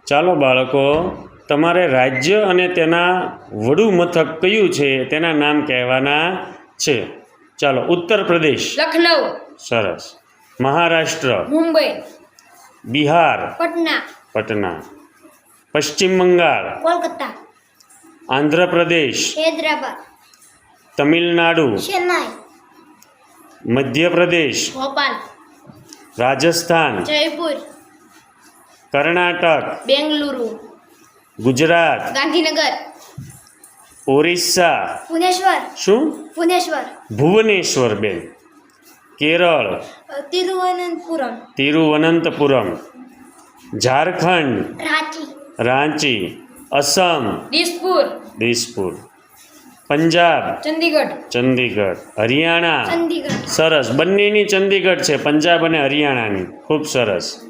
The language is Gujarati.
ચાલો બાળકો, તમારે રાજ્ય અને તેના વડુ મથક કયું છે તેના નામ કહેવાના છે. ચાલો. ઉત્તર પ્રદેશ લખનઉ. સરસ. મહારાષ્ટ્ર મુંબઈ. બિહાર પટના. પટના. પશ્ચિમ બંગાળ કોલકાતા. આંધ્રપ્રદેશ હૈદરાબાદ. તમિલનાડુ ચેન્નાઈ. મધ્યપ્રદેશ ભોપાલ. રાજસ્થાન જયપુર. કર્ણાટક બેંગલુરુ. ગુજરાત ગાંધીનગર. ઓરિસ્સા ભુવનેશ્વર. શું ભુવનેશ્વર. ભુવનેશ્વર બેન. કેરળ તિરુવનંતપુરમ. તિરુવનંતપુરમ. ઝારખંડ રાંચી. રાંચી. અસમ દિસપુર. દિસપુર. પંજાબ ચંદીગઢ. ચંદીગઢ. હરિયાણા ચંદીગઢ. સરસ. બંનેની ચંદીગઢ છે, પંજાબ અને હરિયાણાની. ખૂબ સરસ.